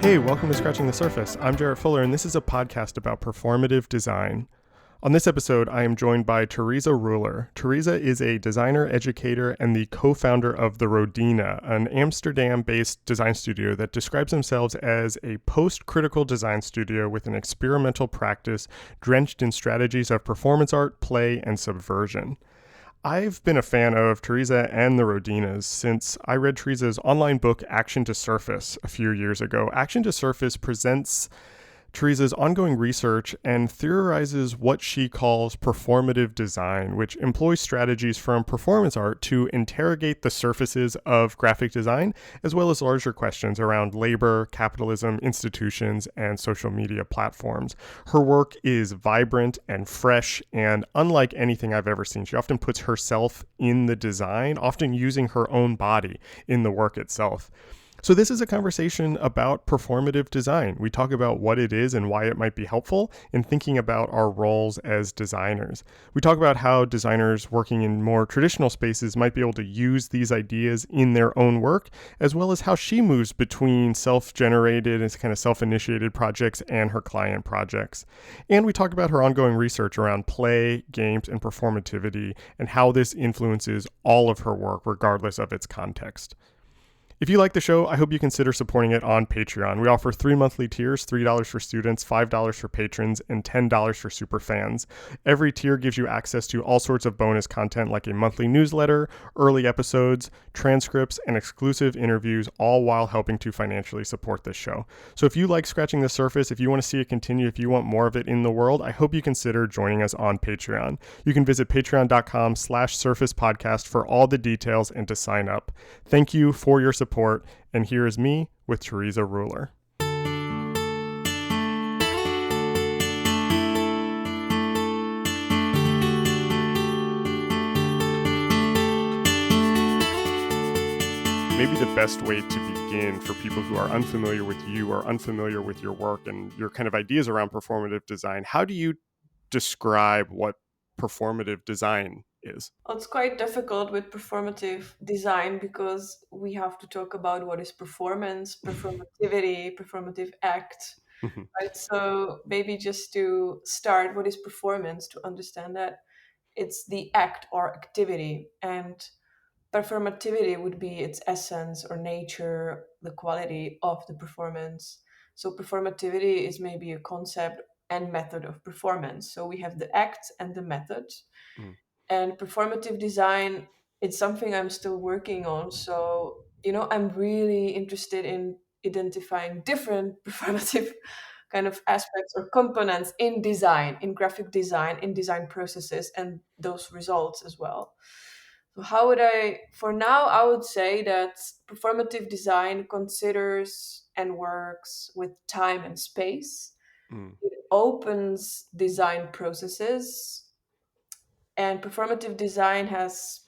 Hey, welcome to Scratching the Surface. I'm Jarrett Fuller, and this is a podcast about performative design. On this episode, I am joined by Tereza Ruller. Tereza is a designer, educator, and the co-founder of the Rodina, an Amsterdam-based design studio that describes themselves as a post-critical design studio with an experimental practice drenched in strategies of performance art, play, and subversion. I've been a fan of Tereza and the Rodinas since I read Tereza's online book, Action to Surface, a few years ago. Action to Surface presents Tereza's ongoing research and theorizes what she calls performative design, which employs strategies from performance art to interrogate the surfaces of graphic design, as well as larger questions around labor, capitalism, institutions, and social media platforms. Her work is vibrant and fresh, and unlike anything I've ever seen, she often puts herself in the design, often using her own body in the work itself. So this is a conversation about performative design. We talk about what it is and why it might be helpful in thinking about our roles as designers. We talk about how designers working in more traditional spaces might be able to use these ideas in their own work, as well as how she moves between self-generated and kind of self-initiated projects and her client projects. And we talk about her ongoing research around play, games, and performativity, and how this influences all of her work, regardless of its context. If you like the show, I hope you consider supporting it on Patreon. We offer 3 monthly tiers, $3 for students, $5 for patrons, and $10 for super fans. Every tier gives you access to all sorts of bonus content like a monthly newsletter, early episodes, transcripts, and exclusive interviews, all while helping to financially support this show. So if you like Scratching the Surface, if you want to see it continue, if you want more of it in the world, I hope you consider joining us on Patreon. You can visit patreon.com/surfacepodcast for all the details and to sign up. Thank you for your support. And here is me with Tereza Ruller. Maybe the best way to begin for people who are unfamiliar with you or unfamiliar with your work and your kind of ideas around performative design, how do you describe what performative design is? Well, it's quite difficult with performative design because we have to talk about what is performance, performativity, performative act, right? So maybe just to start, what is performance to understand that it's the act or activity, and performativity would be its essence or nature, the quality of the performance. So performativity is maybe a concept and method of performance. So we have the act and the method. Mm. And performative design, it's something I'm still working on. So, I'm really interested in identifying different performative kind of aspects or components in design, in graphic design, in design processes, and those results as well. So for now, I would say that performative design considers and works with time and space. Mm. It opens design processes, and performative design has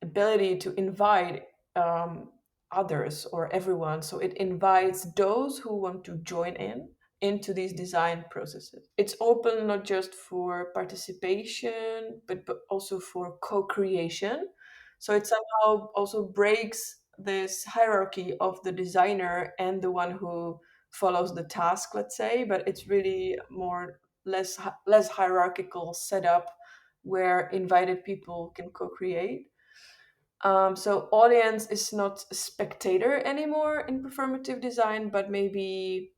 ability to invite um, others or everyone. So it invites those who want to join in into these design processes. It's open not just for participation, but also for co-creation. So it somehow also breaks this hierarchy of the designer and the one who follows the task, let's say, but it's really more less hierarchical setup where invited people can co-create. So audience is not a spectator anymore in performative design, but maybe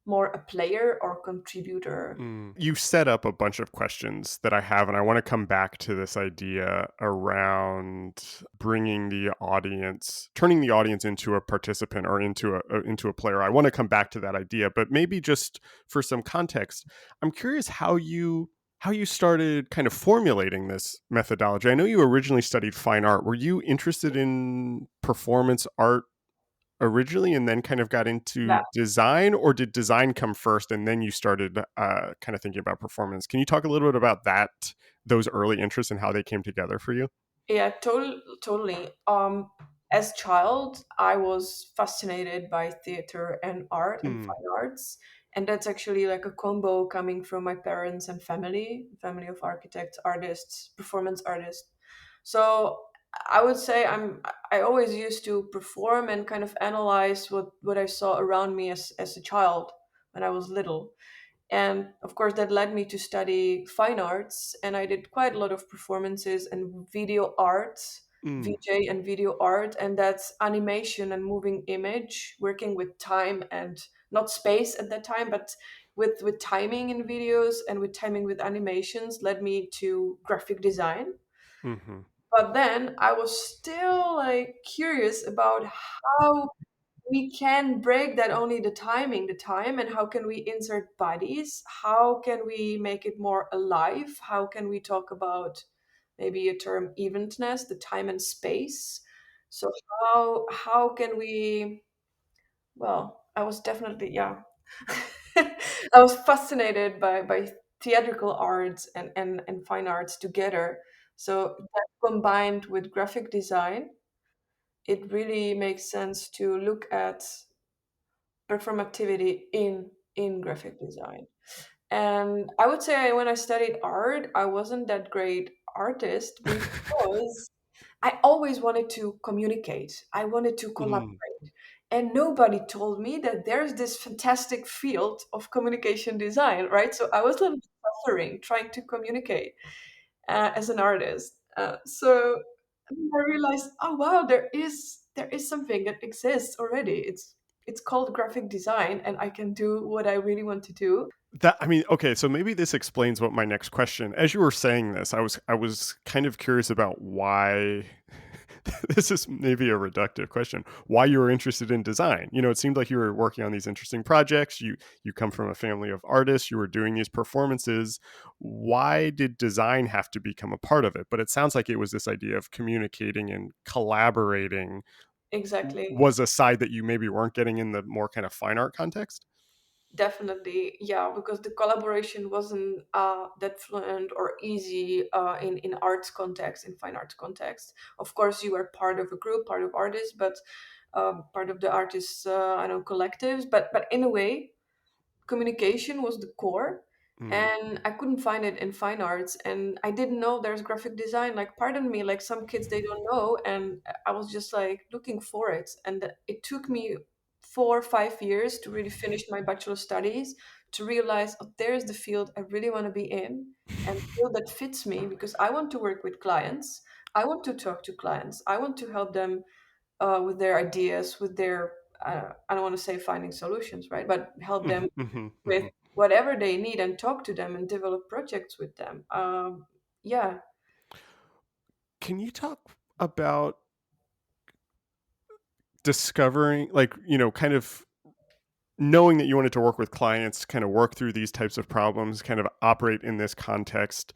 more a player or contributor. You set up a bunch of questions that I have, and I want to come back to this idea around bringing the audience, turning the audience into a participant or into a player. I want to come back to that idea, but maybe just for some context, I'm curious how you started kind of formulating this methodology. I know you originally studied fine art. Were you interested in performance art originally and then kind of got into Yeah. design, or did design come first and then you started kind of thinking about performance? Can you talk a little bit about those early interests and how they came together for you? Yeah, totally. As child, I was fascinated by theater and art and Mm. fine arts, and that's actually like a combo coming from my parents and family of architects, artists, performance artists. So I would say I always used to perform and kind of analyze what I saw around me as a child when I was little. And of course, that led me to study fine arts, and I did quite a lot of performances and video art, Mm, VJ and video art, and that's animation and moving image, working with time and not space at that time, but with timing in videos and with timing with animations led me to graphic design. hmm But then I was still like curious about how we can break that only the time, and how can we insert bodies? How can we make it more alive? How can we talk about maybe a term eventness, the time and space? So how can we? Well, I was definitely, yeah. I was fascinated by theatrical arts and fine arts together. So that combined with graphic design, it really makes sense to look at performativity in graphic design. And I would say when I studied art, I wasn't that great artist because I always wanted to communicate. I wanted to mm. collaborate. And nobody told me that there's this fantastic field of communication design, right? So I was a little bit suffering trying to communicate as an artist. So I realized, oh wow, there is something that exists already. It's called graphic design, and I can do what I really want to do. That I mean, okay, so maybe this explains what my next question. As you were saying this, I was kind of curious about why this is maybe a reductive question. Why you were interested in design? You know, it seemed like you were working on these interesting projects. You come from a family of artists. You were doing these performances. Why did design have to become a part of it? But it sounds like it was this idea of communicating and collaborating Exactly. was a side that you maybe weren't getting in the more kind of fine art context. Definitely, yeah, because the collaboration wasn't that fluent or easy in arts context, in fine arts context. Of course, you were part of a group, part of artists, but part of the artists, I know, collectives. But in a way, communication was the core, Mm, and I couldn't find it in fine arts, and I didn't know there's graphic design. Like, pardon me, like some kids they don't know, and I was just like looking for it, and it took me 4 or 5 years to really finish my bachelor studies, to realize, oh, there's the field I really want to be in, and field that fits me, because I want to work with clients, I want to talk to clients, I want to help them with their ideas, with their I don't want to say finding solutions, right? But help them mhm, with mhm. whatever they need and talk to them and develop projects with them. Yeah, Can you talk about discovering, like, kind of knowing that you wanted to work with clients, kind of work through these types of problems, kind of operate in this context,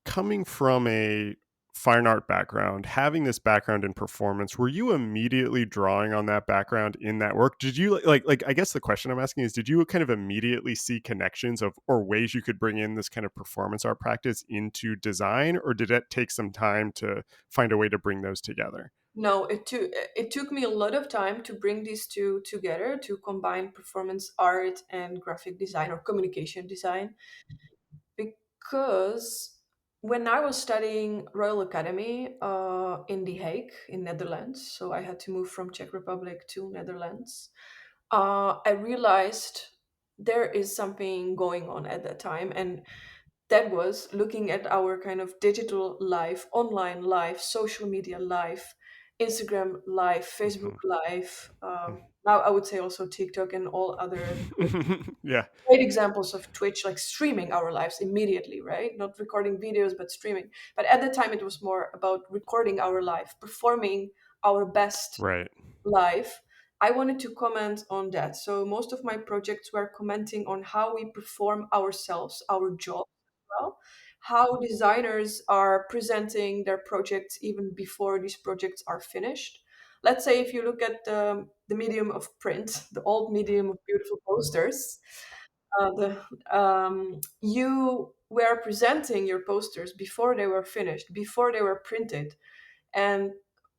coming from a fine art background, having this background in performance, were you immediately drawing on that background in that work? Did you like I guess the question I'm asking is, did you kind of immediately see connections of or ways you could bring in this kind of performance art practice into design, or did it take some time to find a way to bring those together? no, it took me a lot of time to bring these two together, to combine performance art and graphic design or communication design, because when I was studying Royal Academy in The Hague in Netherlands, so I had to move from Czech Republic to Netherlands. I realized there is something going on at that time, and that was looking at our kind of digital life, online life, social media life, Instagram live, Facebook Mhm. live. Now I would say also TikTok and all other Yeah, great examples of Twitch, like streaming our lives immediately, right? Not recording videos, but streaming. But at the time, it was more about recording our life, performing our best right. life. I wanted to comment on that. So most of my projects were commenting on how we perform ourselves, our job as well, how designers are presenting their projects even before these projects are finished. Let's say if you look at the medium of print, the old medium of beautiful posters, you were presenting your posters before they were finished, before they were printed, and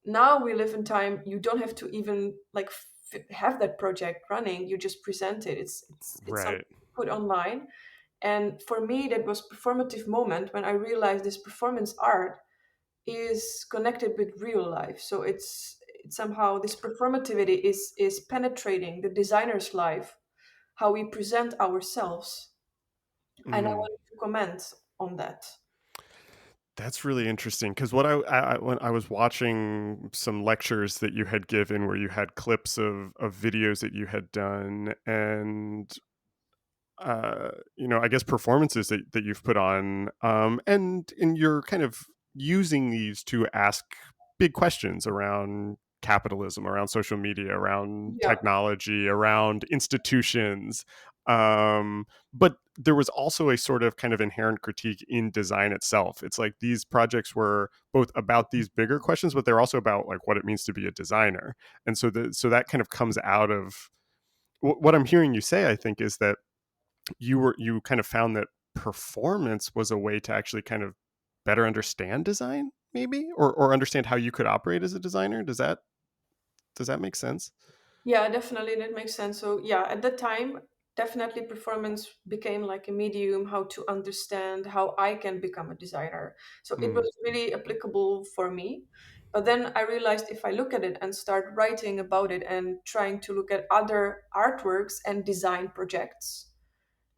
now we live in time you don't have to even like have that project running. You just present it. It's something Right. put online. And for me, that was performative moment when I realized this performance art is connected with real life. So it's somehow this performativity is penetrating the designer's life, how we present ourselves. And I Mm. wanted to comment on that. That's really interesting because what when I was watching some lectures that you had given where you had clips of videos that you had done and I guess performances that you've put on, and you're kind of using these to ask big questions around capitalism, around social media, around Yeah, technology, around institutions. But there was also a sort of kind of inherent critique in design itself. It's like these projects were both about these bigger questions, but they're also about like what it means to be a designer. And so that kind of comes out of what I'm hearing you say, I think, is that you kind of found that performance was a way to actually kind of better understand design, maybe, or understand how you could operate as a designer. Does that make sense? yeah, definitely that makes sense. So yeah, at that time, definitely performance became like a medium how to understand how I can become a designer. So it Mm, was really applicable for me. But then I realized if I look at it and start writing about it and trying to look at other artworks and design projects,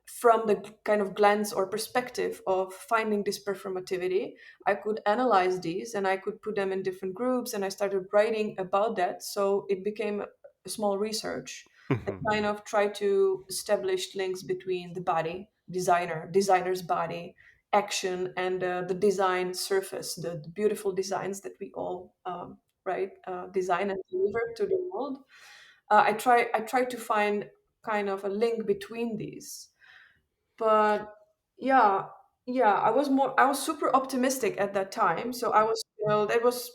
from the kind of glance or perspective of finding this performativity, I could analyze these and I could put them in different groups, and I started writing about that. So it became a small research and mhm, kind of try to establish links between the body, designer's body, action, and the design surface, the beautiful designs that we all design and deliver to the world. I try to find kind of a link between these. But yeah, yeah, I was super optimistic at that time. So I was still that was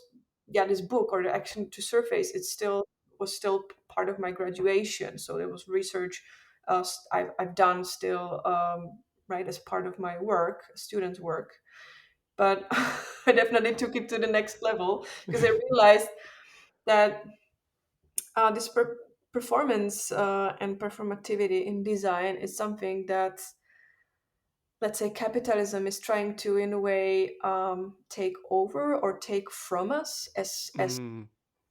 yeah, this book or the action to surface, it still was still part of my graduation. So there was research I've done still, right, as part of my work, student work. But I definitely took it to the next level because I realized that this performance and performativity in design is something that, let's say, capitalism is trying to, in a way, take over or take from us mm,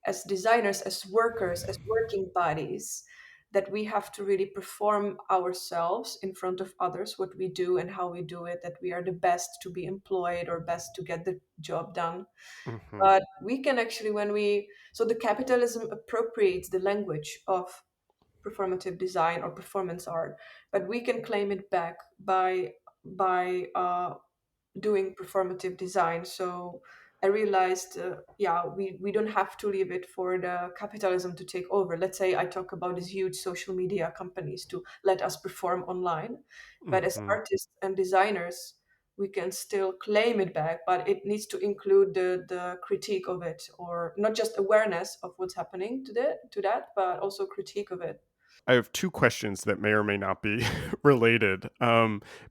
as designers, as workers, as working bodies, that we have to really perform ourselves in front of others, what we do and how we do it, that we are the best to be employed or best to get the job done. mhm, But we can actually, when we, so the capitalism appropriates the language of performative design or performance art, but we can claim it back by doing performative design. So I realized, yeah, we don't have to leave it for the capitalism to take over. Let's say I talk about these huge social media companies to let us perform online, but as mhm. artists and designers, we can still claim it back, but it needs to include the critique of it, or not just awareness of what's happening to that, but also critique of it. I have two questions that may or may not be related,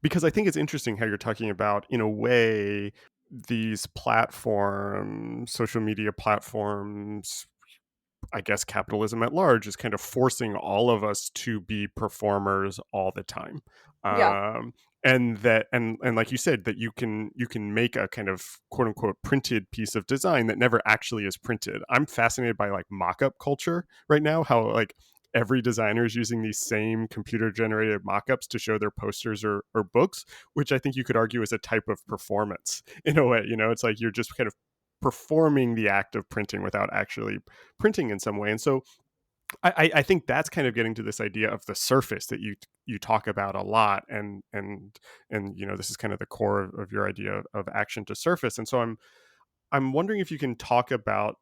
because I think it's interesting how you're talking about, in a way, these platforms, social media platforms, I guess capitalism at large is kind of forcing all of us to be performers all the time. Yeah. And that and like you said, that you can make a kind of quote unquote printed piece of design that never actually is printed. I'm fascinated by like mock-up culture right now, how like every designer is using these same computer generated mock-ups to show their posters or books, which I think you could argue is a type of performance in a way. It's like you're just kind of performing the act of printing without actually printing in some way. And so I think that's kind of getting to this idea of the surface that you talk about a lot, and this is kind of the core of your idea of action to surface. And so I'm wondering if you can talk about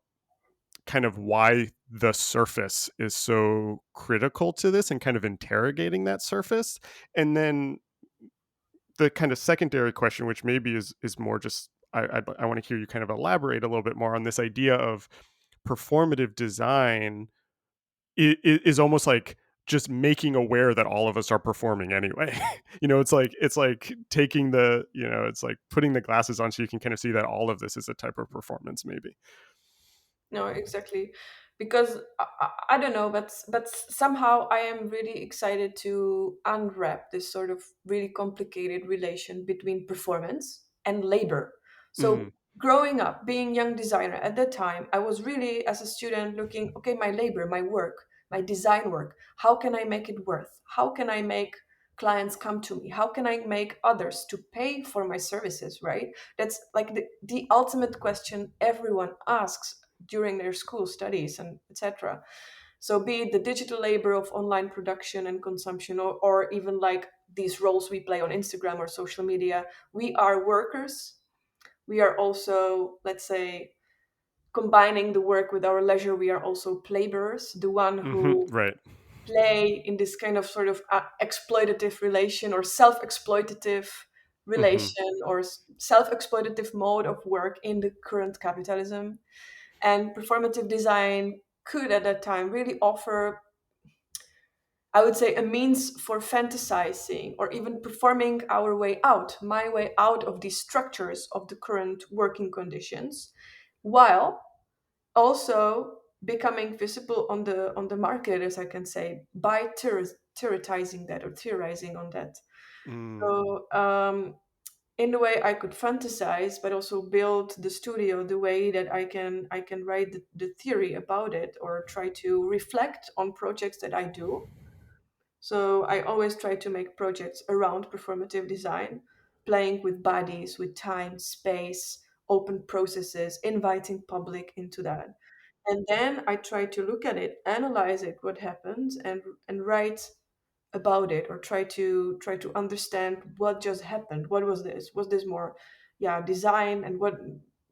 kind of why the surface is so critical to this and kind of interrogating that surface. And then the kind of secondary question, which maybe is more just I want to hear you kind of elaborate a little bit more on this idea of performative design is almost like just making aware that all of us are performing anyway. It's like taking it's like putting the glasses on so you can kind of see that all of this is a type of performance, maybe. No, exactly. Because I don't know, but somehow I am really excited to unwrap this sort of really complicated relation between performance and labor. So Mm. growing up, being young designer at that time, I was really as a student looking, okay, my labor, my work, my design work, how can I make it worth? How can I make clients come to me? How can I make others to pay for my services, right? That's like the ultimate question everyone asks during their school studies and etc. So be it the digital labor of online production and consumption, or even like these roles we play on Instagram or social media, we are workers. We are also, let's say, combining the work with our leisure. We are also players, the one who Right. play in this kind of sort of exploitative relation or self-exploitative Hmm. relation or self-exploitative mode of work in the current capitalism. And performative design could at that time really offer, I would say, a means for fantasizing or even performing our way out, my way out of these structures of the current working conditions, while also becoming visible on the market, as I can say, by theorizing that or theorizing on that. Mm. So in the way I could fantasize, but also build the studio the way that I can write the theory about it or try to reflect on projects that I do. So I always try to make projects around performative design, playing with bodies, with time, space, open processes, inviting public into that. And then I try to look at it, analyze it, what happens, and write about it, or try to understand what just happened. What was this? Was this more, yeah, design and what,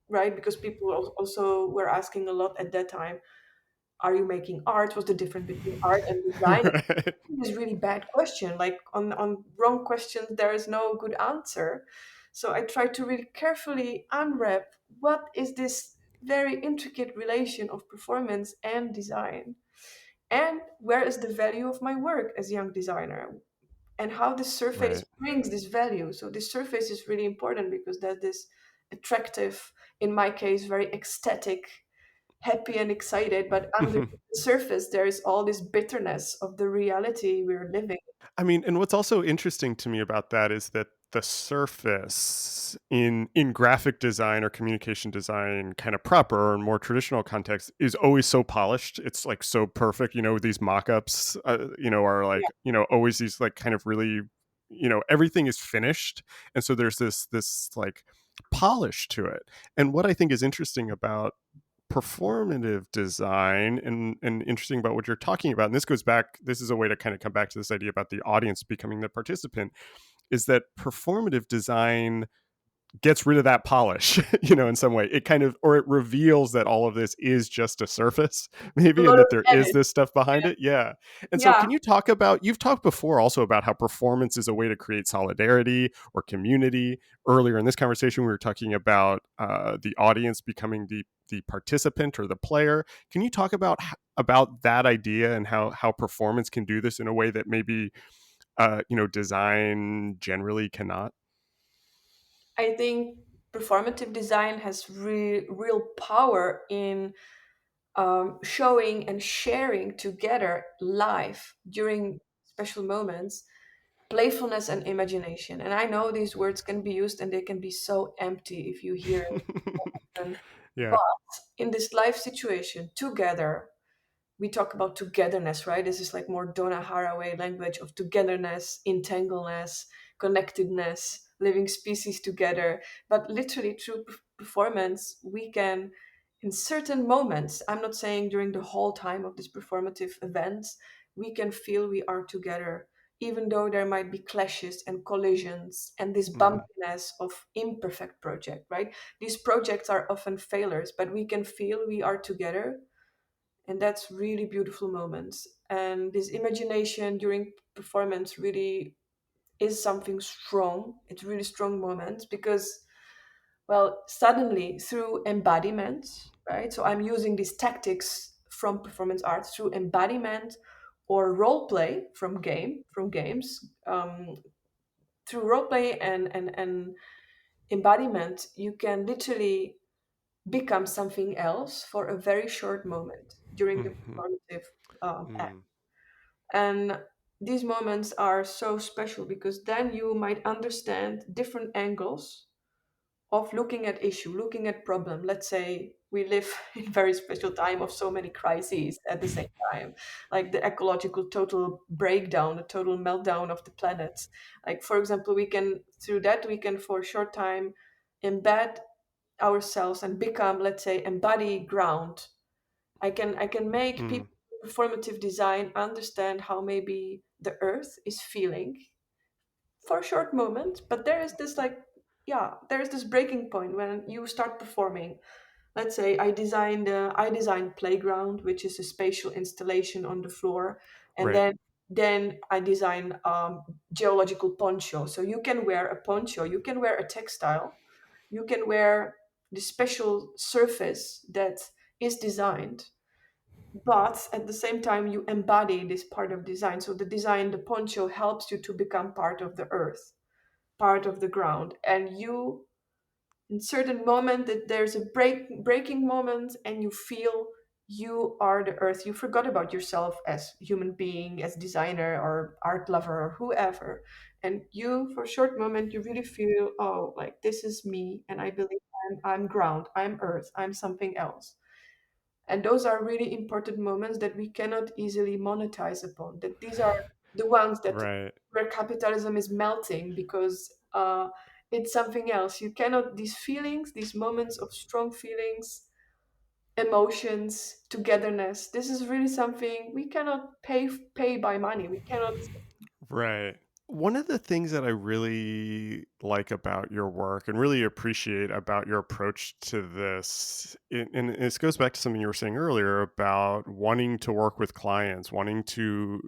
right? Because people also were asking a lot at that time, are you making art? What's the difference between art and design? Right. This really bad question. Like on wrong questions, there is no good answer. So I try to really carefully unwrap what is this very intricate relation of performance and design, and where is the value of my work as a young designer, and how this surface Right. brings this value. So this surface is really important because there's this attractive, in my case, very ecstatic, happy and excited, but under the surface there is all this bitterness of the reality we're living. I mean, and what's also interesting to me about that is that the surface in graphic design or communication design kind of proper or in more traditional context is always so polished. It's like so perfect, these mock-ups are Yeah, like, always these like kind of really, everything is finished. And so there's this like polish to it. And what I think is interesting about performative design and interesting about what you're talking about, and this is a way to kind of come back to this idea about the audience becoming the participant, is that performative design gets rid of that polish, in some way. It kind of, or it reveals that all of this is just a surface, a maybe, and lot of that there is edit. this stuff behind it. Yeah. And so, Yeah, can you talk about, you've talked before also about how performance is a way to create solidarity or community. Earlier in this conversation, we were talking about the audience becoming the participant or the player. Can you talk about that idea and how performance can do this in a way that maybe design generally cannot? I think performative design has real power in showing and sharing together live during special moments playfulness and imagination. And I know these words can be used and they can be so empty if you hear it often. Yeah. But in this live situation, together, we talk about togetherness, right? This is like more Donna Haraway language of togetherness, entangleness, connectedness, living species together. But literally, through performance, we can, in certain moments, I'm not saying during the whole time of this performative events, we can feel we are together, even though there might be clashes and collisions and this Mm, bumpiness of imperfect project, right? These projects are often failures, but we can feel we are together, and that's really beautiful moments. And this imagination during performance really is something strong. It's really strong moments because, well, suddenly through embodiment, right? So I'm using these tactics from performance art through embodiment or role play from games. Through role play and embodiment, you can literally become something else for a very short moment during the mhm, performative act. mm, And these moments are so special because then you might understand different angles of looking at issue, looking at problem. Let's say we live in very special time of so many crises at the same time, like the ecological total breakdown, the total meltdown of the planet. Like for example, we can through that we can for a short time embed ourselves and become, let's say, embody ground. I can make Mm, people performative design understand how maybe the earth is feeling for a short moment, but there is this like, yeah, there is this breaking point when you start performing. Let's say I designed playground, which is a spatial installation on the floor, and right. then I design geological poncho. So you can wear a poncho, you can wear a textile, you can wear the special surface that is designed, but at the same time you embody this part of design. So the design, the poncho helps you to become part of the earth, part of the ground, and you in certain moment that there's a breaking moment and you feel you are the earth. You forgot about yourself as human being, as designer or art lover or whoever, and you for a short moment you really feel, oh, like this is me, and I believe I'm ground, I'm earth, I'm something else. And those are really important moments that we cannot easily monetize upon. That these are the ones that Right. where capitalism is melting because it's something else. You cannot, these feelings, these moments of strong feelings, emotions, togetherness. This is really something we cannot pay by money. We cannot. Right. One of the things that I really like about your work and really appreciate about your approach to this, and this goes back to something you were saying earlier about wanting to work with clients, wanting to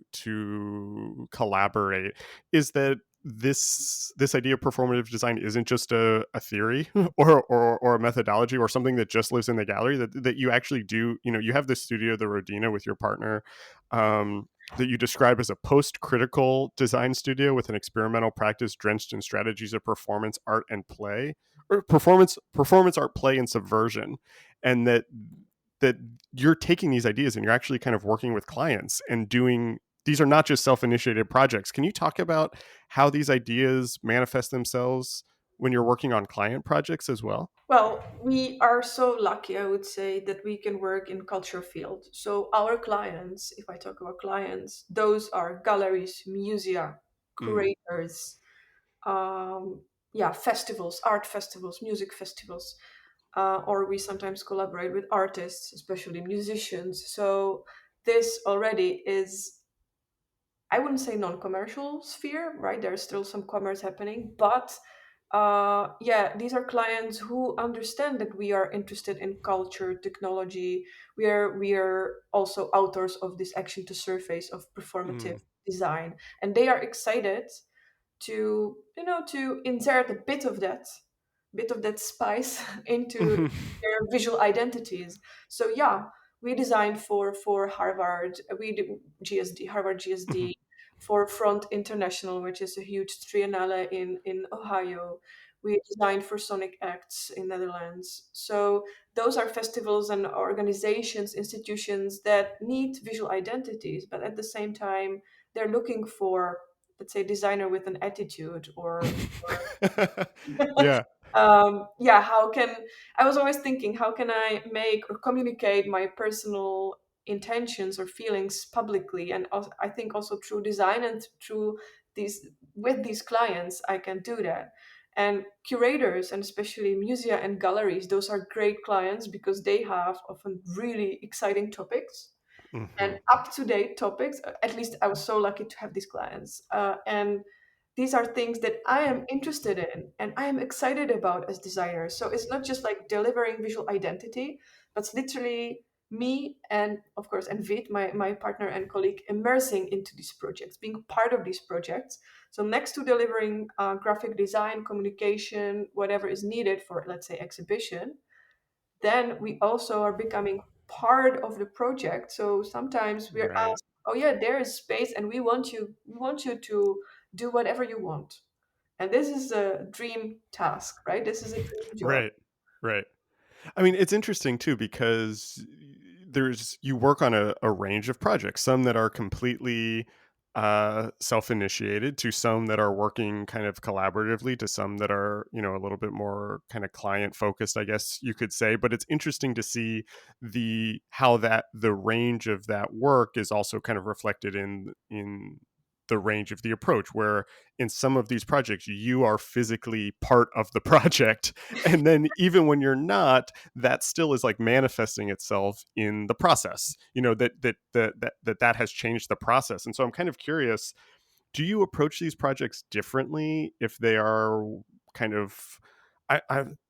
collaborate, is that this idea of performative design isn't just a theory or a methodology or something that just lives in the gallery. That you actually do. You know, you have this studio, the Rodina, with your partner. That you describe as a post-critical design studio with an experimental practice drenched in strategies of performance art and play, or performance art, play, and subversion, and that you're taking these ideas and you're actually kind of working with clients and doing, these are not just self-initiated projects. Can you talk about how these ideas manifest themselves when you're working on client projects as well? Well, we are so lucky, I would say, that we can work in culture field. So our clients, if I talk about clients, those are galleries, musea, Mm, curators, yeah, festivals, art festivals, music festivals, or we sometimes collaborate with artists, especially musicians. So this already is, I wouldn't say non-commercial sphere, right? There's still some commerce happening, but yeah, these are clients who understand that we are interested in culture, technology. We are also authors of this action to surface of performative mm. design, and they are excited to insert a bit of that spice into their visual identities. So yeah, we designed for Harvard, we did GSD, Harvard GSD, for Front International, which is a huge triennale in Ohio. We designed for Sonic Acts in Netherlands. So those are festivals and organizations, institutions that need visual identities, but at the same time, they're looking for, let's say, designer with an attitude or Yeah. yeah, how can, I was always thinking, how can I make or communicate my personal intentions or feelings publicly, and also, I think also through design and through these, with these clients I can do that. And curators, and especially musea and galleries, those are great clients because they have often really exciting topics and Hmm. up to date topics. At least I was so lucky to have these clients. And these are things that I am interested in and I am excited about as designer. So it's not just like delivering visual identity, but it's literally me and, of course, and Vit, my partner and colleague, immersing into these projects, being part of these projects. So next to delivering graphic design, communication, whatever is needed for, let's say, exhibition, then we also are becoming part of the project. So sometimes we're Right. asked, "Oh yeah, there is space, and we want you to do whatever you want." And this is a dream task, right? This is a dream job. Right. Right. I mean, it's interesting too because there's, you work on a range of projects, some that are completely self-initiated, to some that are working kind of collaboratively, to some that are, a little bit more kind of client focused, I guess you could say. But it's interesting to see the how that the range of that work is also kind of reflected in the range of the approach, where in some of these projects you are physically part of the project, and then even when you're not, that still is like manifesting itself in the process, that has changed the process. And so I'm kind of curious, do you approach these projects differently if they are kind of,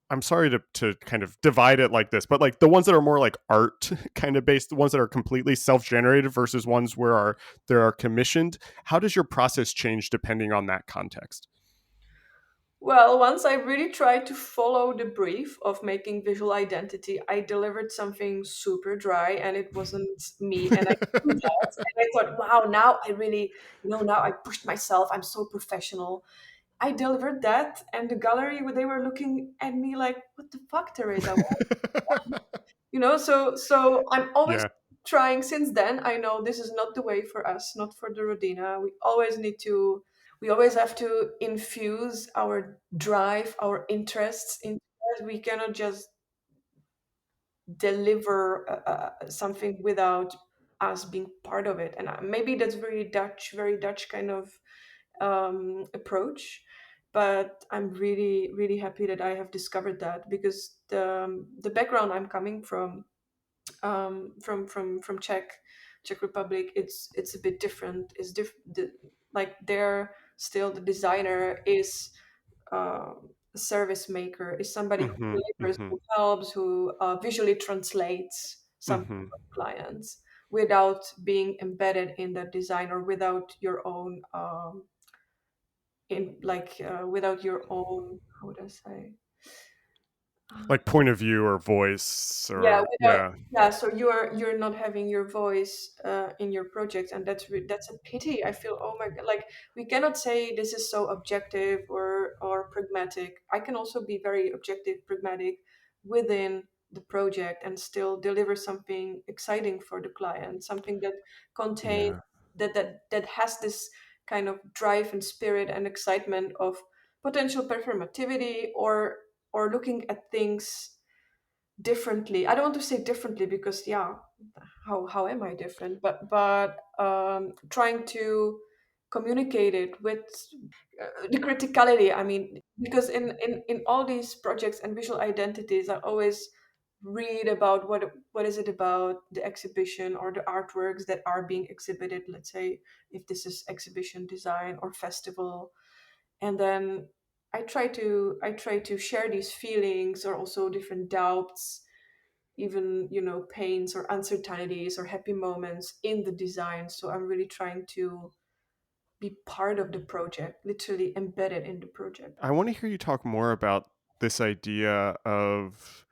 I'm sorry to kind of divide it like this, but like the ones that are more like art kind of based, the ones that are completely self-generated versus ones where there are commissioned, how does your process change depending on that context? Well, once I really tried to follow the brief of making visual identity, I delivered something super dry and it wasn't me. And I knew that. And I thought, wow, now I really, now I pushed myself. I'm so professional. I delivered that. And the gallery, they were looking at me like, what the fuck, Teresa? So I'm always Yeah. trying. Since then, I know this is not the way for us, not for the Rodina. We always have to infuse our drive, our interests into it. We cannot just deliver something without us being part of it. And maybe that's very Dutch kind of approach. But I'm really, really happy that I have discovered that, because the background I'm coming from Czech Republic, it's a bit different. Like there, still the designer is a service maker, is somebody who Hmm. delivers, Hmm. who helps, who visually translates something Hmm. for clients without being embedded in the design, or without your own without your own, how would I say, Like point of view or voice yeah, or without, yeah. yeah, so you're not having your voice in your project, and that's a pity. I feel, oh my god, like we cannot say this is so objective or pragmatic. I can also be very objective, pragmatic within the project and still deliver something exciting for the client, something that contains Yeah. that has this kind of drive and spirit and excitement of potential performativity, or looking at things differently. I don't want to say differently, because yeah, how am I different? But trying to communicate it with the criticality. I mean, because in all these projects and visual identities, I always read about what is it about the exhibition or the artworks that are being exhibited. Let's say if this is exhibition design or festival, and then I try to share these feelings, or also different doubts, even pains or uncertainties or happy moments in the design. So I'm really trying to be part of the project, literally embedded in the project. I want to hear you talk more about this idea of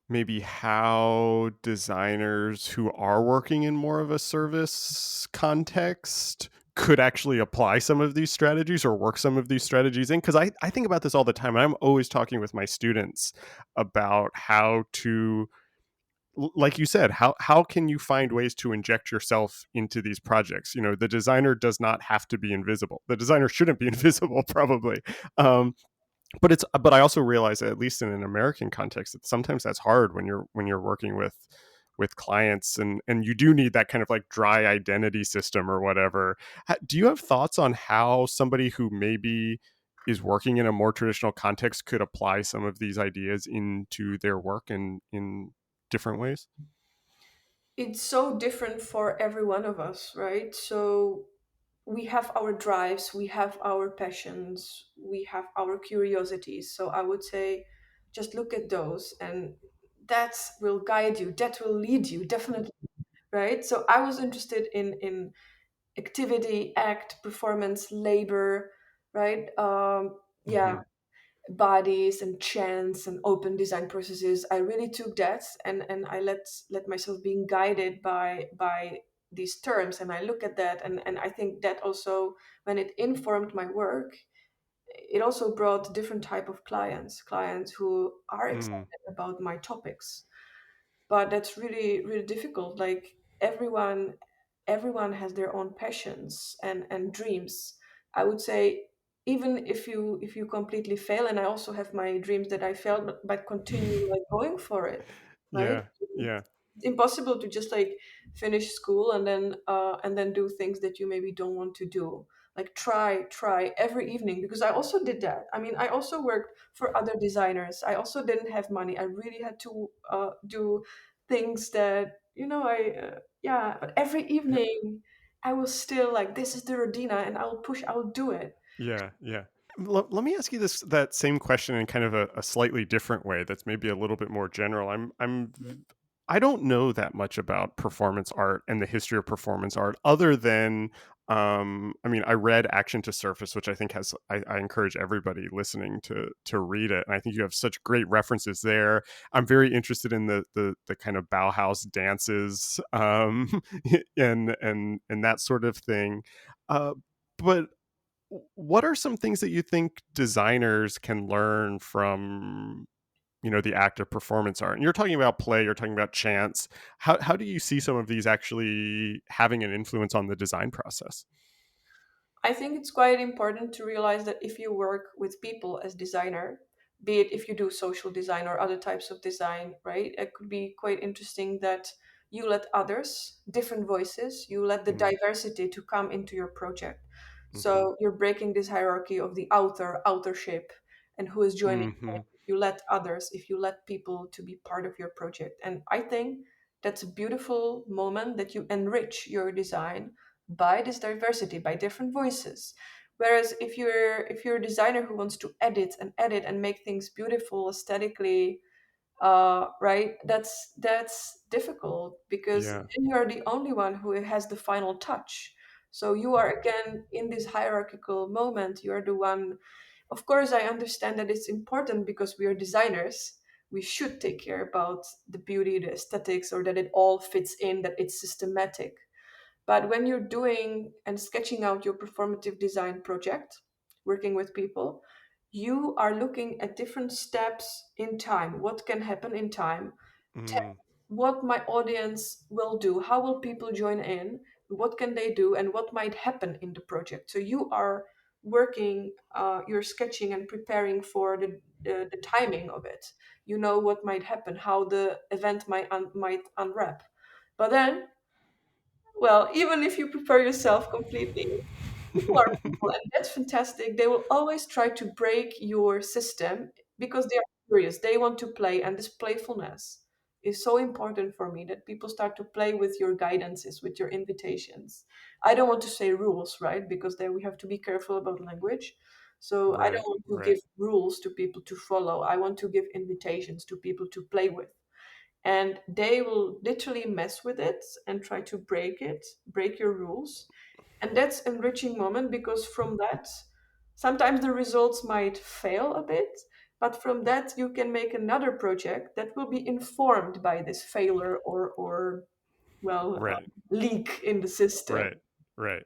maybe how designers who are working in more of a service context could actually apply some of these strategies or work some of these strategies in. Because I think about this all the time. And I'm always talking with my students about how to, like you said, how can you find ways to inject yourself into these projects? The designer does not have to be invisible. The designer shouldn't be invisible, probably. But I also realize that, at least in an American context, that sometimes that's hard when you're working with clients, and you do need that kind of like dry identity system or whatever. Do you have thoughts on how somebody who maybe is working in a more traditional context could apply some of these ideas into their work in different ways? It's so different for every one of us, right? So we have our drives, we have our passions, we have our curiosities. So I would say just look at those, and that will guide you, that will lead you, definitely, right? So I was interested in activity, act, performance, labor, right? Yeah, Hmm. bodies and chance and open design processes. I really took that, and I let myself being guided by these terms, and I look at that, and I think that also, when it informed my work, it also brought different type of clients who are Mm. excited about my topics. But that's really, really difficult. Like everyone everyone has their own passions and dreams. I would say, even if you completely fail, and I also have my dreams that I failed, but continue like going for it, right? Yeah, yeah, It's impossible to just like finish school and then do things that you maybe don't want to do. Like try every evening, because I also did that. I mean, I also worked for other designers. I also didn't have money. I really had to do things that, yeah, but every evening I was still like, this is the Rodina, and I'll do it. yeah, yeah. Let me ask you this that same question in kind of a slightly different way. That's maybe a little bit more general. I don't know that much about performance art and the history of performance art, other than I mean, I read Action to Surface, which I think has I encourage everybody listening to read it, and I think you have such great references there. I'm very interested in the kind of Bauhaus dances, and that sort of thing. Uh, but what are some things that you think designers can learn from, the act of performance art? And you're talking about play, you're talking about chance. How do you see some of these actually having an influence on the design process? I think it's quite important to realize that if you work with people as designer, be it if you do social design or other types of design, right? It could be quite interesting that you let others, different voices, you let the Mm, diversity to come into your project. mm-hmm, So you're breaking this hierarchy of the authorship and who is joining. mm-hmm, If you let others, if you let people to be part of your project. And I think that's a beautiful moment that you enrich your design by this diversity, by different voices. Whereas if you're a designer who wants to edit and make things beautiful aesthetically, right, that's difficult, because yeah, then you are the only one who has the final touch. So you are again in this hierarchical moment. You are the one. Of course, I understand that it's important because we are designers. We should take care about the beauty, the aesthetics, or that it all fits in, that it's systematic. But when you're doing and sketching out your performative design project, working with people, you are looking at different steps in time. What can happen in time? Test mm, what my audience will do. How will people join in? What can they do? And what might happen in the project? So you are working, you're sketching and preparing for the timing of it. You know what might happen, how the event might unwrap. But then, well, even if you prepare yourself completely, people are people, and that's fantastic. They will always try to break your system because they are curious. They want to play, and this playfulness is so important for me, that people start to play with your guidances, with your invitations. I don't want to say rules, right? Because then we have to be careful about language. So I don't right, want to right, give rules to people to follow. I want to give invitations to people to play with, and they will literally mess with it and try to break your rules. And that's enriching moment, because from that, sometimes the results might fail a bit, but from that you can make another project that will be informed by this failure, or well, right, leak in the system. right, right.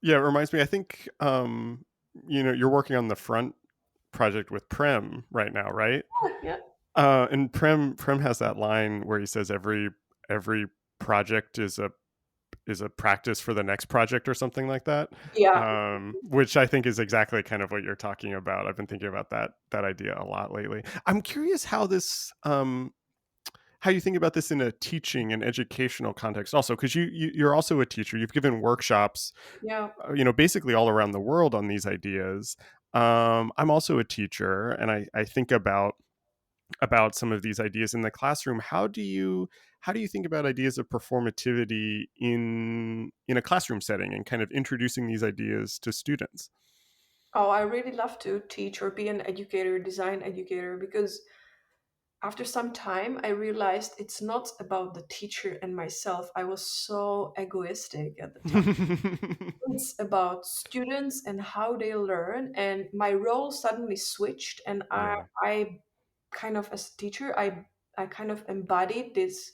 Yeah, it reminds me. I think you're working on the front project with Prem right now, right? Yeah, And Prem has that line where he says every project is a practice for the next project or something like that. yeah. Which I think is exactly kind of what you're talking about. I've been thinking about that idea a lot lately. I'm curious how you think about this in a teaching and educational context also, because you're also a teacher. You've given workshops, Yeah. basically all around the world on these ideas. I'm also a teacher, and I think about some of these ideas in the classroom. How do you think about ideas of performativity in a classroom setting, and kind of introducing these ideas to students? Oh, I really love to teach or be an educator, design educator, because after some time I realized it's not about the teacher and myself. I was so egoistic at the time. It's about students and how they learn, and my role suddenly switched, and i Yeah. i kind of, as a teacher, I kind of embodied this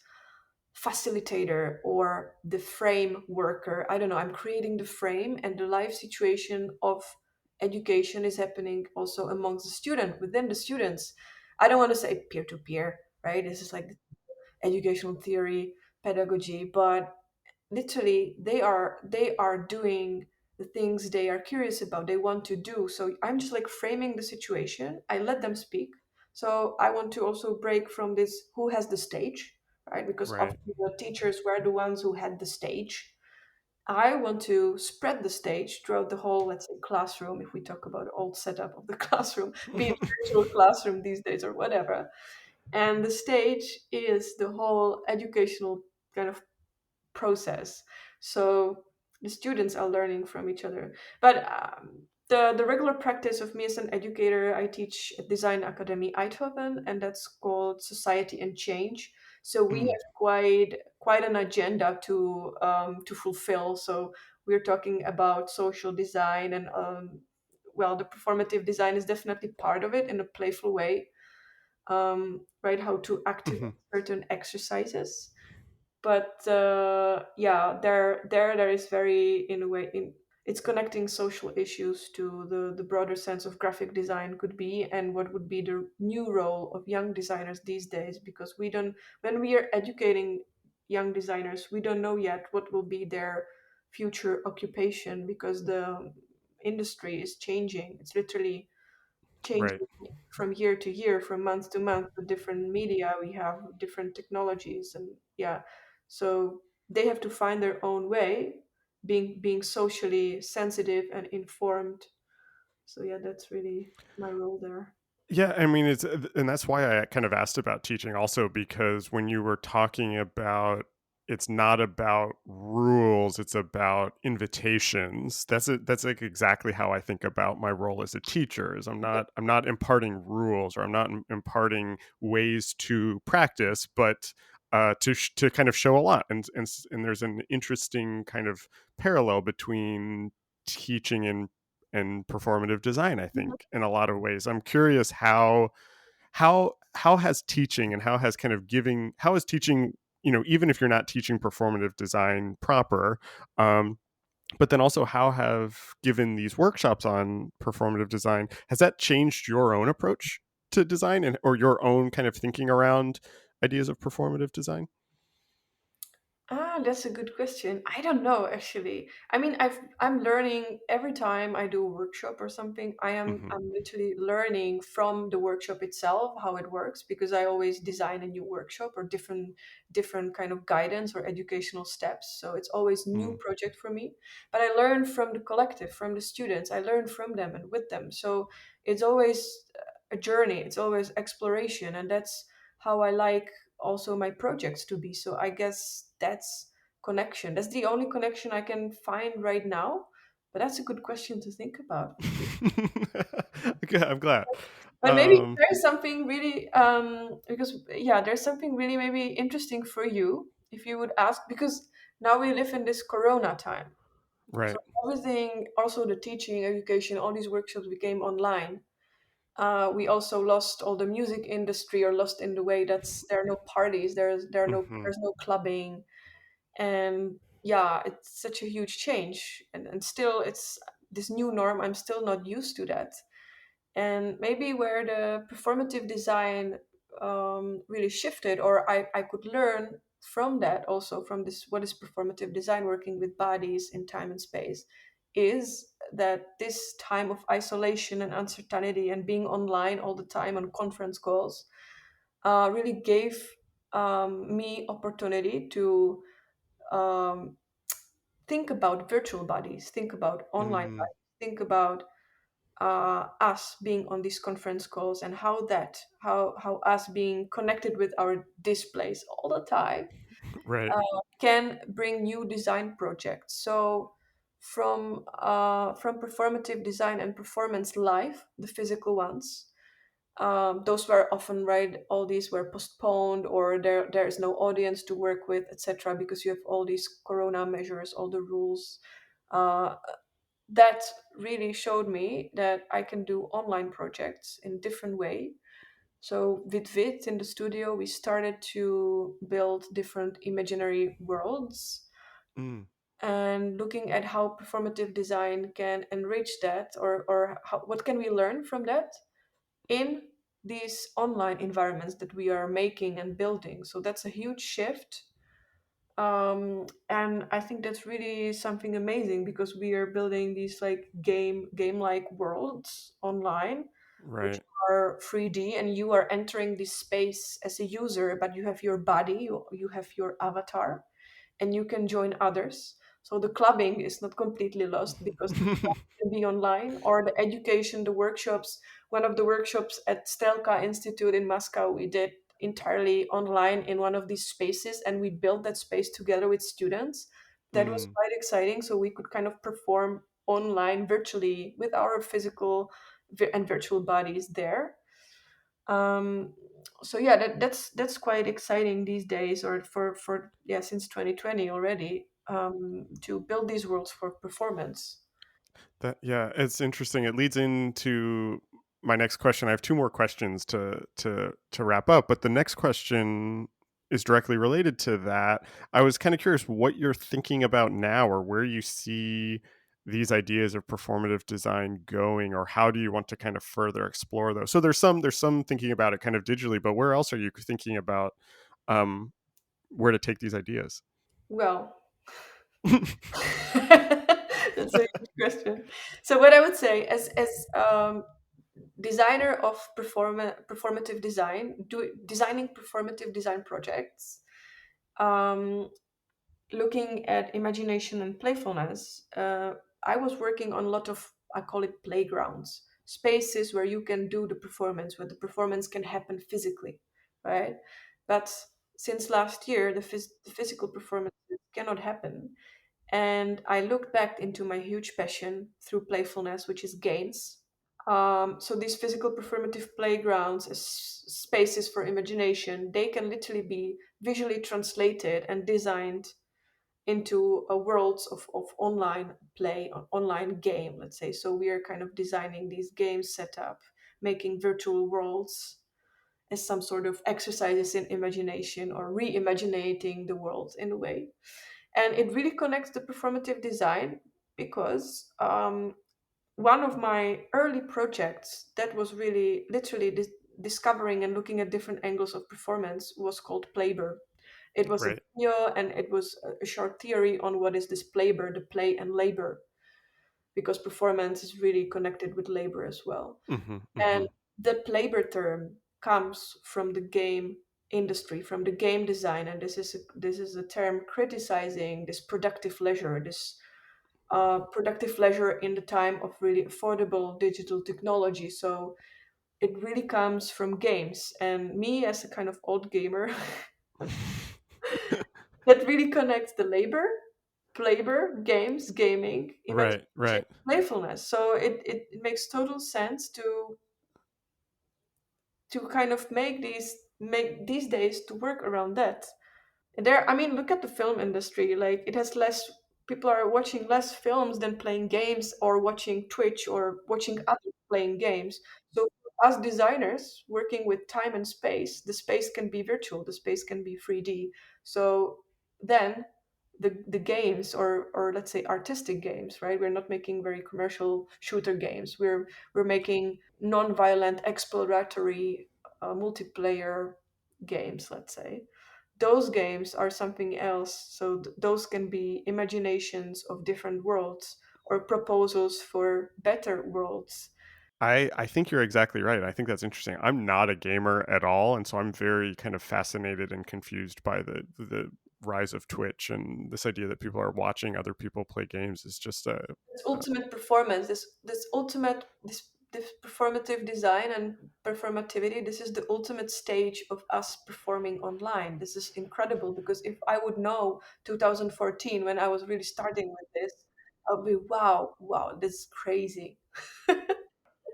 facilitator or the frame worker. I don't know, I'm creating the frame, and the life situation of education is happening also amongst the student, within the students. I don't want to say peer to peer, right? This is like educational theory, pedagogy, but literally they are doing the things they are curious about, they want to do. So I'm just like framing the situation, I let them speak. So I want to also break from this who has the stage, right? Because Right. often the teachers were the ones who had the stage. I want to spread the stage throughout the whole, let's say, classroom, if we talk about the old setup of the classroom, be it virtual classroom these days or whatever. And the stage is the whole educational kind of process. So the students are learning from each other. But the regular practice of me as an educator, I teach at Design Academy Eindhoven, and that's called Society and Change. So we Mm, have quite an agenda to fulfill. So we're talking about social design, and well, the performative design is definitely part of it in a playful way. Right, how to activate mhm. certain exercises. But yeah, there is very, in a way, it's connecting social issues to the broader sense of graphic design could be, and what would be the new role of young designers these days, because we don't, when we are educating young designers, we don't know yet what will be their future occupation, because the industry is changing. It's literally Right. changing from year to year, from month to month, with different media. We have different technologies, and yeah, so they have to find their own way, being socially sensitive and informed. So yeah, that's really my role there. Yeah, I mean, and that's why I kind of asked about teaching also, because when you were talking about it's not about rules, it's about invitations. That's like exactly how I think about my role as a teacher. Is I'm not imparting rules, or I'm not imparting ways to practice, but to kind of show a lot. And there's an interesting kind of parallel between teaching and performative design, I Mhm. think, in a lot of ways. I'm curious how has teaching, and how has kind of giving how is teaching, even if you're not teaching performative design proper, um, but then also how have given these workshops on performative design, has that changed your own approach to design, and or your own kind of thinking around ideas of performative design? Ah, that's a good question. I don't know actually. I mean, I'm learning every time I do a workshop or something. Hmm. I'm literally learning from the workshop itself how it works, because I always design a new workshop or different kind of guidance or educational steps. So it's always new Mm. project for me. But I learn from the collective, from the students. I learn from them and with them. So it's always a journey. It's always exploration, and that's how I like also my projects to be. So I guess that's connection. That's the only connection I can find right now. But that's a good question to think about. Okay, I'm glad. But maybe um, there's something really, because yeah, there's something really maybe interesting for you if you would ask, because now we live in this Corona time. So right. everything, also the teaching, education, all these workshops became online. We also lost all the music industry, or lost in the way that's there are no parties, Hmm. there's no clubbing, and yeah, it's such a huge change, and still it's this new norm. I'm still not used to that, and maybe where the performative design really shifted, or I could learn from that, also from this, what is performative design, working with bodies in time and space, is that this time of isolation and uncertainty and being online all the time on conference calls really gave me opportunity to um, think about virtual bodies, think about online Mm. bodies, think about us being on these conference calls, and how us being connected with our displays all the time Right. can bring new design projects. So from performative design and performance live, the physical ones, those were often, right, all these were postponed, or there is no audience to work with, etc., because you have all these corona measures, all the rules. uh, that really showed me that I can do online projects in a different way. So with Vit in the studio, we started to build different imaginary worlds, Mm. and looking at how performative design can enrich that, or what can we learn from that in these online environments that we are making and building. So that's a huge shift. And I think that's really something amazing because we are building these like game like worlds online, which Right. are 3D, and you are entering this space as a user, but you have your body, you have your avatar, and you can join others. So the clubbing is not completely lost because the club can be online, or the education, the workshops. One of the workshops at Stelka Institute in Moscow, we did entirely online in one of these spaces, and we built that space together with students. That was Mm. quite exciting. So we could kind of perform online virtually with our physical and virtual bodies there. um so yeah, that's quite exciting these days, or for yeah, since 2020 already, to build these worlds for performance. That yeah, it's interesting. It leads into my next question. I have two more questions to wrap up, but the next question is directly related to that. I was kind of curious what you're thinking about now, or where you see these ideas of performative design going, or how do you want to kind of further explore those? So there's some thinking about it kind of digitally, but where else are you thinking about um, where to take these ideas? Well, that's a good question. So what I would say, as designer of performative design, designing performative design projects, um, looking at imagination and playfulness, I was working on a lot of, I call it playgrounds, spaces where you can do the performance, where the performance can happen physically, right? But since last year, the physical performance cannot happen. And I looked back into my huge passion through playfulness, which is games. So these physical performative playgrounds, as spaces for imagination, they can literally be visually translated and designed into a world of online play, online game, let's say. So we are kind of designing these games set up, making virtual worlds as some sort of exercises in imagination, or reimagining the world in a way. And it really connects to performative design because one of my early projects that was really literally discovering and looking at different angles of performance was called Playber. It was a Right. video, and it was a short theory on what is this Playber, the play and labor, because performance is really connected with labor as well. Hmm. And Hmm. the labor term comes from the game industry, from the game design, and this is a term criticizing this productive leisure, this productive leisure in the time of really affordable digital technology. So it really comes from games, and me as a kind of old gamer, that really connects the labor, games, gaming, Right. imagination, Right. playfulness. So it makes total sense to kind of make these days to work around that. There, I mean, look at the film industry. Like, it has less people are watching less films than playing games, or watching Twitch, or watching others playing games. So as designers working with time and space, the space can be virtual, the space can be 3D. So then the games, or let's say artistic games, right? We're not making very commercial shooter games. We're making non-violent exploratory multiplayer games, let's say. Those games are something else. So those can be imaginations of different worlds, or proposals for better worlds. I think you're exactly right. I think that's interesting. I'm not a gamer at all, and so I'm very kind of fascinated and confused by the rise of Twitch and this idea that people are watching other people play games is just This a ultimate performance, this ultimate this performative design and performativity, this is the ultimate stage of us performing online. This is incredible, because if I would know 2014, when I was really starting with this, I'll be, wow, this is crazy.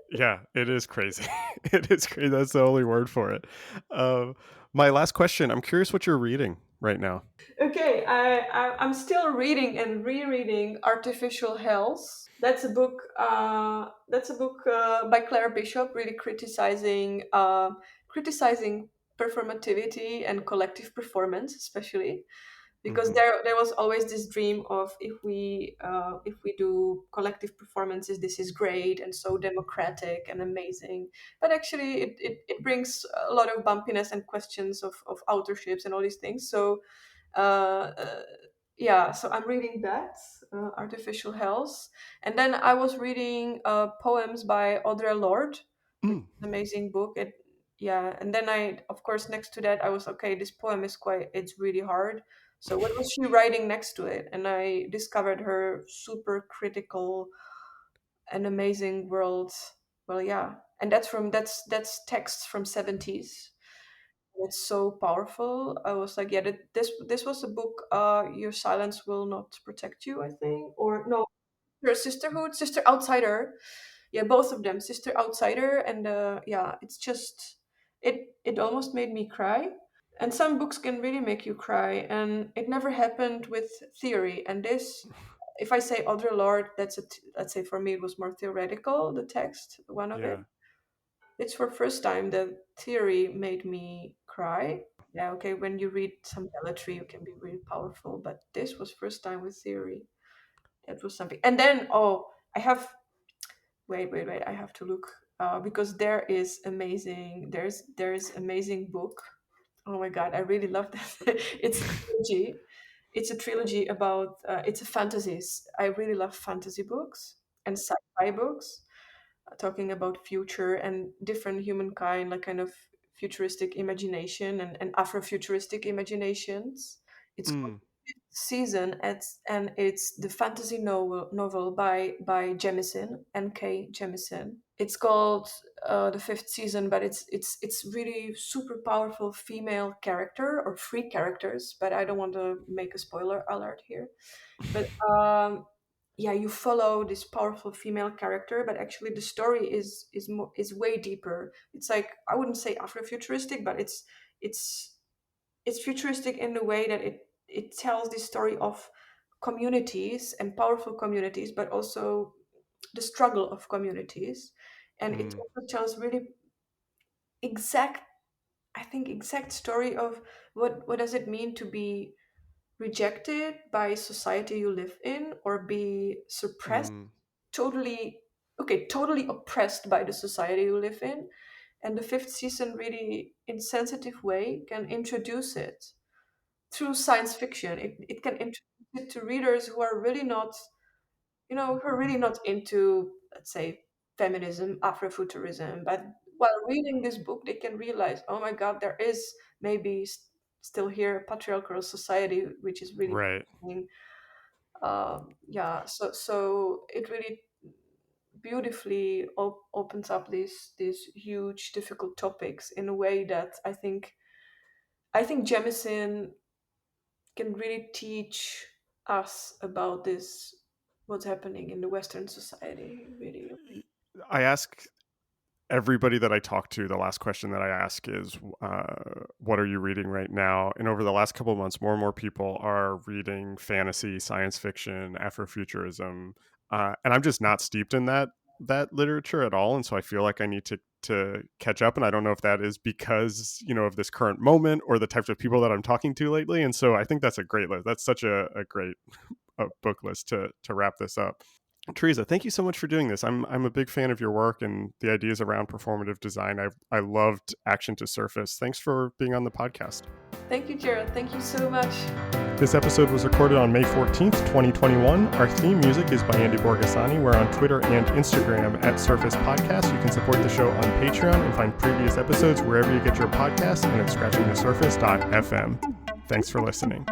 yeah, it is crazy. It is crazy. That's the only word for it. Uh, my last question. I'm curious what you're reading right now. Okay, I'm still reading and rereading Artificial Health. That's a book by Claire Bishop, really criticizing performativity and collective performance, especially because Hmm. there was always this dream of, if we do collective performances, this is great and so democratic and amazing. But actually, it brings a lot of bumpiness and questions of authorships and all these things. So Yeah, so I'm reading that, Artificial Health. And then I was reading poems by Audre Lorde, which Mm, is an amazing book. Yeah, and then of course, next to that, I was, okay, this poem is it's really hard. So what was she writing next to it? And I discovered her super critical and amazing world. Well, yeah, and that's texts from 70s. It's so powerful. I was like, yeah, this was a book. Your silence will not protect you, I think, or no, your sisterhood, sister outsider. Yeah, both of them, sister outsider, and yeah, it's just it almost made me cry. And some books can really make you cry, and it never happened with theory. And this, if I say Audre Lorde, let's say for me it was more theoretical. The text, one of it. yeah. It's for first time the theory made me cry. Yeah, okay, when you read some poetry, you can be really powerful, but this was first time with theory. That was something. And then, oh, I have, wait, I have to look, because there's amazing book. Oh my God, I really love that. It's a trilogy. It's a trilogy about, it's a fantasies. I really love fantasy books and sci-fi books, talking about future and different humankind, like kind of futuristic imagination and Afrofuturistic imaginations. It's called Mm, Season, and it's the fantasy novel by Jemisin, N.K. Jemisin. It's called the fifth season, but it's really super powerful female character or three characters, but I don't want to make a spoiler alert here. But yeah, you follow this powerful female character, but actually the story is way deeper. It's like, I wouldn't say Afrofuturistic, but it's it's futuristic in the way that it tells the story of communities and powerful communities, but also the struggle of communities. And it mm, also tells really exact, I think, exact story of what does it mean to be rejected by society you live in, or be suppressed, mm, totally, okay, totally oppressed by the society you live in. And the fifth season really, in sensitive way, can introduce it through science fiction. It can introduce it to readers who are really not, who are really not into, let's say, feminism, Afrofuturism, but while reading this book they can realize, oh my God, there is maybe still here a patriarchal society which is really right. happening. Yeah, so it really beautifully opens up these huge difficult topics in a way that I think Jemisin can really teach us about this, what's happening in the Western society, really. I ask everybody that I talk to, the last question that I ask is, what are you reading right now? And over the last couple of months, more and more people are reading fantasy, science fiction, Afrofuturism, and I'm just not steeped in that literature at all. And so I feel like I need to catch up. And I don't know if that is because of this current moment or the types of people that I'm talking to lately. And so I think that's a great list. That's such a great book list to wrap this up. Tereza, thank you so much for doing this. I'm a big fan of your work and the ideas around performative design. I loved Action to Surface. Thanks for being on the podcast. Thank you, Jarrett. Thank you so much. This episode was recorded on May 14th, 2021. Our theme music is by Andy Borgasani. We're on Twitter and Instagram at Surface Podcast. You can support the show on Patreon and find previous episodes wherever you get your podcasts and at scratchingthesurface.fm. Thanks for listening.